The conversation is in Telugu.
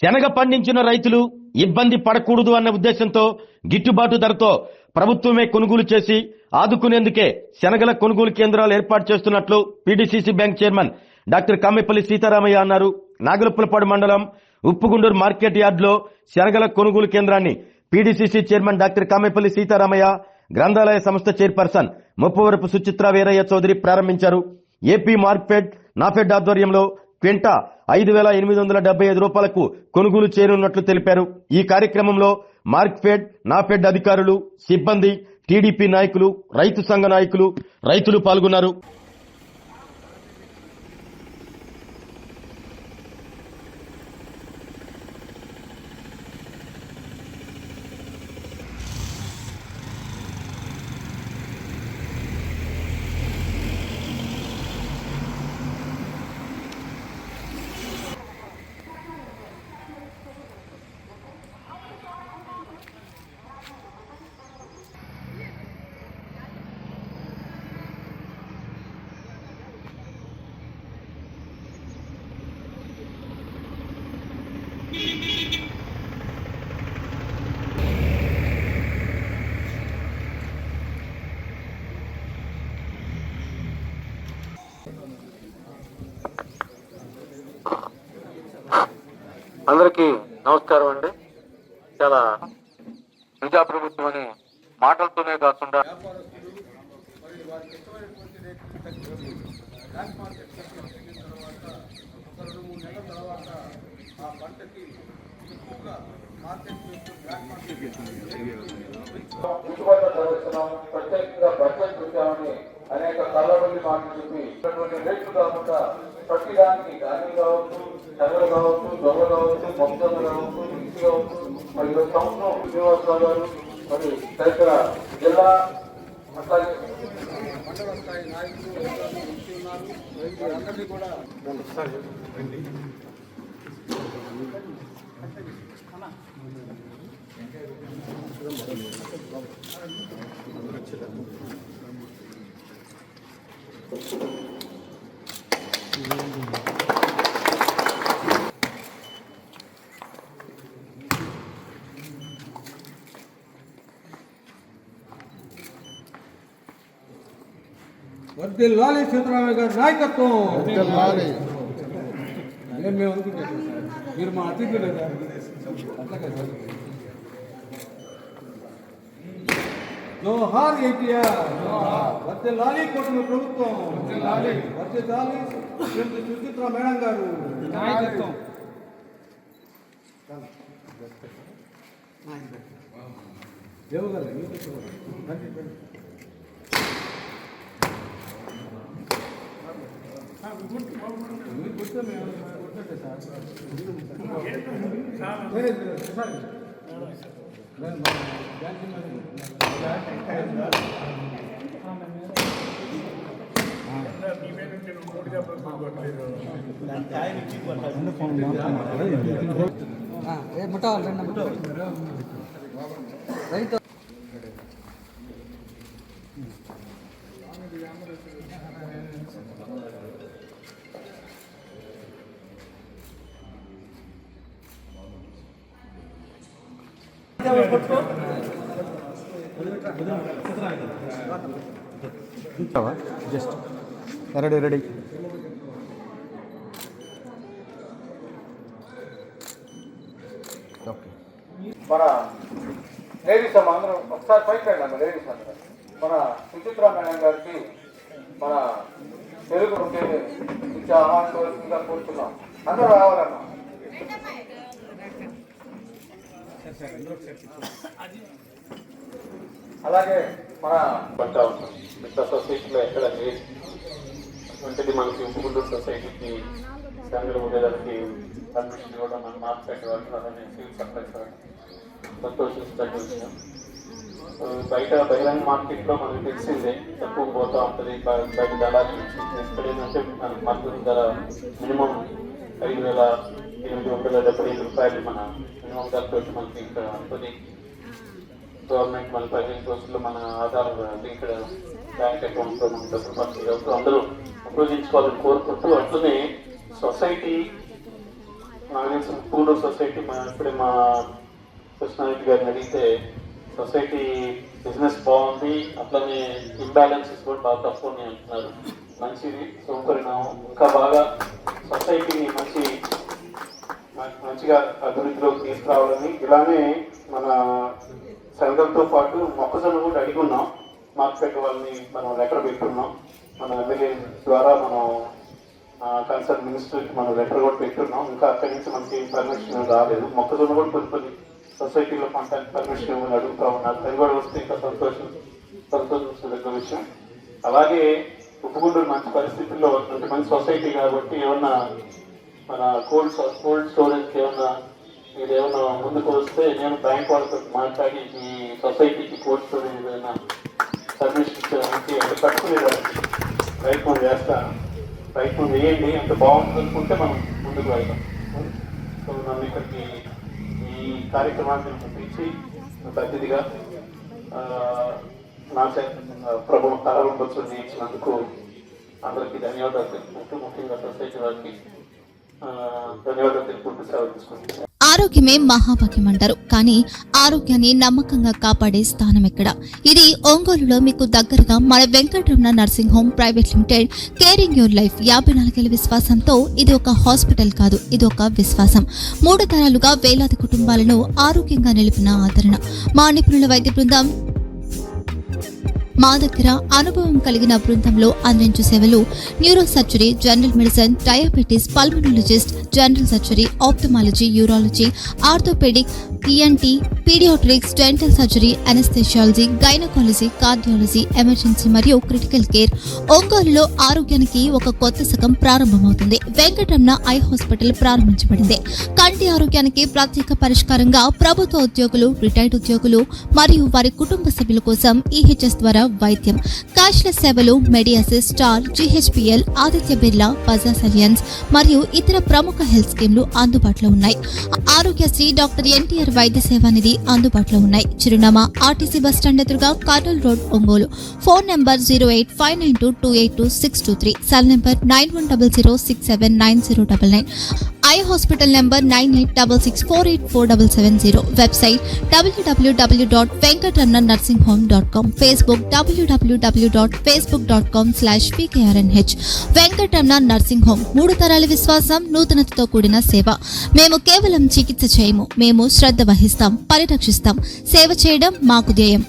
శనగ పండించిన రైతులు ఇబ్బంది పడకూడదు అన్న ఉద్దేశంతో గిట్టుబాటు ధరతో ప్రభుత్వమే కొనుగోలు చేసి ఆదుకునేందుకే శనగల కొనుగోలు కేంద్రాలు ఏర్పాటు చేస్తున్నట్లు PDCC bank chairman doctor Kamepalli Seetharamaiah అన్నారు. నాగులపులపాడు మండలం ఉప్పుగుండూరు మార్కెట్ యార్డులో శనగల కొనుగోలు కేంద్రాన్ని PDCC chairman doctor Kamepalli Seetharamaiah, గ్రంథాలయ సంస్థ చైర్పర్సన్ ముప్పవరపు సుచిత్ర వీరయ్య చౌదరి ప్రారంభించారు. ఏపీ మార్కెట్ నాఫెడ్ ఆధ్వర్యంలో క్వింటా 5,875 రూపాయలకు కొనుగోలు చేయనున్నట్లు తెలిపారు. ఈ కార్యక్రమంలో మార్క్ఫెడ్, నాఫెడ్ అధికారులు, సిబ్బంది, టీడీపీ నాయకులు, రైతు సంఘ నాయకులు, రైతులు పాల్గొన్నారు. అందరికీ నమస్కారం అండి. చాలా ప్రజాప్రభుత్వం అని మాటలతోనే కాకుండా ప్రత్యేకంగా బడ్జెట్ పెట్టామని అనేక కళ్ళబల్లి మాటలు చెప్పి ఇటువంటి రేట్లు కాకుండా ప్రతిదానికి ధాన్యం కావచ్చు, చదలు కావచ్చు, దొంగ కావచ్చు, మొక్కలు కావచ్చు, ఇసి కావచ్చు, మరి సంవత్సరం శ్రీనివాసరావు గారు మరి తదితర జిల్లా అట్లాగే మండల స్థాయి నాయకులు ఉన్నారు. అందరినీ కూడా వర్ధిల్లాలి సీతారామయ్య గారి నాయకత్వం. మేము అనుకుంటాం మీరు మా అతిథులు లేదా అట్లాగే సార్. జోహార్ ఎన్టీఆర్, వర్ధిల్లాలి కూటమి ప్రభుత్వం, వర్ధిల్లాలి శ్రీమతి సుచిత్ర మేడం గారు నాయకత్వం. రైతు జస్ట్ రెడీ మన లేడీస్ అమ్మ అందరూ ఒకసారి పైకి రండి అమ్మ. లేడీస్ అందరూ మన సుచిత్ర మేడం గారికి మన తెలుగు ఉంటే ఇచ్చే ఆహ్వానించవలసిందిగా కోరుతున్నాం. అందరూ రావాలమ్మా. అలాగే మన పంట మిగతా సొసైటీలో ఎక్కడ లేదు అటువంటిది మనకి ఉప్పుగుంటూరు సొసైటీకి సంఘాలు ఉండేదానికి పర్మిషన్ ఇవ్వడం మనం మార్కెట్ వాళ్ళు అలానే సివిల్ సప్లైస్ సంతోషించదగ్గ విషయం. బయట బహిరంగ మార్కెట్లో మనకు తెలిసిందే తక్కువ పోతూ ఉంటుంది. బయట దళాలు ఇక్కడ ఏంటంటే మద్దతు ధర మినిమం 5,875 రూపాయలు మన మినిమం ధరతో మనకి ఇక్కడ ఉంటుంది. గవర్నమెంట్ మన 15 రోజుల్లో మన ఆధార్ ఇక్కడ బ్యాంక్ అకౌంట్లో మన డబ్బులు పంపించవచ్చు. అందరూ ఉపయోగించుకోవాలని కోరుకుంటూ అట్లనే సొసైటీ నాకు తెలిసిన పూనూరు సొసైటీ ఇప్పుడే మా కృష్ణారెడ్డి గారిని అడిగితే సొసైటీ బిజినెస్ బాగుంది, అట్లనే ఇంబ్యాలెన్సెస్ కూడా బాగా తక్కువ ఉన్నాయి అంటున్నారు. మంచిది, సౌకర్యం. ఇంకా బాగా సొసైటీని మంచిగా అభివృద్ధిలోకి తీసుకురావాలని, ఇలానే మన సంఘంతో పాటు మొక్కజొన్న కూడా అడిగి ఉన్నాం. మార్కెట్ వాళ్ళని మనం లెటర్ పెట్టున్నాం. మన ఎమ్మెల్యే ద్వారా మనం కన్సర్న్ మినిస్టర్కి మనం లెటర్ కూడా పెట్టున్నాం. ఇంకా అక్కడి నుంచి మనకి పర్మిషన్ రాలేదు. మొక్కజొన్న కూడా కొన్ని సొసైటీలో పంటకి పర్మిషన్ ఇవ్వని అడుగుతూ ఉన్నారు. అది కూడా వస్తే ఇంకా సంతోషించదగ్గ విషయం. అలాగే ఉప్పుగుండూరు మంచి పరిస్థితుల్లో అంటే మంచి సొసైటీ కాబట్టి ఏమన్నా మన కోల్డ్ స్టోరేజ్కి ఏమన్నా మీరు ఏమన్నా ముందుకు వస్తే నేను బ్యాంక్ వాళ్ళతో మాట్లాడి ఈ సొసైటీకి కోల్డ్ స్టోరేజ్ ఏదైనా పర్మిషన్ ఇచ్చడానికి అంటే కట్టుకునేదానికి ప్రయత్నం చేస్తాను. ప్రయత్నం చేయండి. అంత బాగుంటుంది అనుకుంటే మనం ముందుకు వెళ్తాం. సో నన్ను ఇక్కడికి ఈ కార్యక్రమాన్ని పిలిచి అతిథిగా నా ప్రభు ప్రారంభోత్సవం చేయించినందుకు అందరికీ ధన్యవాదాలు తెలుపుకుంటూ, ముఖ్యంగా సొసైటీ వారికి ధన్యవాదాలు తెలుపుకుంటూ సెలవు తీసుకుంటున్నాను. ఆరోగ్యమే మహాభాగ్యం అంటారు, కానీ ఆరోగ్యాన్ని నమ్మకంగా కాపాడే స్థానం ఎక్కడ? ఇది ఒంగోలులో మీకు దగ్గరగా మన Venkataramana nursing home private limited. Caring your life 54 ఏళ్ల విశ్వాసంతో ఇది ఒక హాస్పిటల్ కాదు, ఇది ఒక విశ్వాసం. 3 తరాలుగా వేలాది కుటుంబాలను ఆరోగ్యంగా నిలిపిన ఆదరణ. మా నిపుణుల వైద్య బృందం మా దగ్గర అనుభవం కలిగిన బృందంలో అందించే సేవలు neuro surgery, general medicine, diabetes, pulmonologist, general surgery, ophthalmology, urology, orthopaedic, ENT, paediatrics, dental surgery, anaesthesiology, gynaecology, cardiology, emergency మరియు క్రిటికల్ కేర్. ఒంగోలులో ఆరోగ్యానికి ఒక కొత్త శకం ప్రారంభమవుతుంది. వెంకటరమణ ఐ హాస్పిటల్ ప్రారంభించబడింది. కంటి ఆరోగ్యానికి ప్రత్యేక పరిష్కారంగా ప్రభుత్వ ఉద్యోగులు, రిటైర్డ్ ఉద్యోగులు మరియు వారి కుటుంబ సభ్యుల కోసం ఈహెచ్ఎస్ ద్వారా వైద్యం, క్యాష్లెస్ సేవలు, మెడియాసిస్, స్టార్, జీహెచ్పీఎల్, ఆదిత్య బిర్లా, బజాజ్ అలియన్స్ మరియు ఇతర ప్రముఖ హెల్త్ స్కీమ్లు అందుబాటులో ఉన్నాయి. ఆరోగ్యశ్రీ, డాక్టర్ ఎన్టీఆర్ వైద్య సేవా నిధి అందుబాటులో ఉన్నాయి. చిరునామా ఆర్టీసీ బస్టాండ్ ఎదురుగా, Kurnool road, Ongole. Phone number 08592282623, cell number 9100679099. Eye hospital number 9866484770. Website www.venkatramannursingHome.com. Facebook www.facebook.com/pkrnh. Venkataramana nursing home 3 తరాల విశ్వాసం, నూతనతతో కూడిన సేవ. మేము కేవలం చికిత్స చేయము, మేము శ్రద్ధ వహిస్తాం, పరిరక్షిస్తాం. సేవ చేయడం మాకు ధ్యేయం.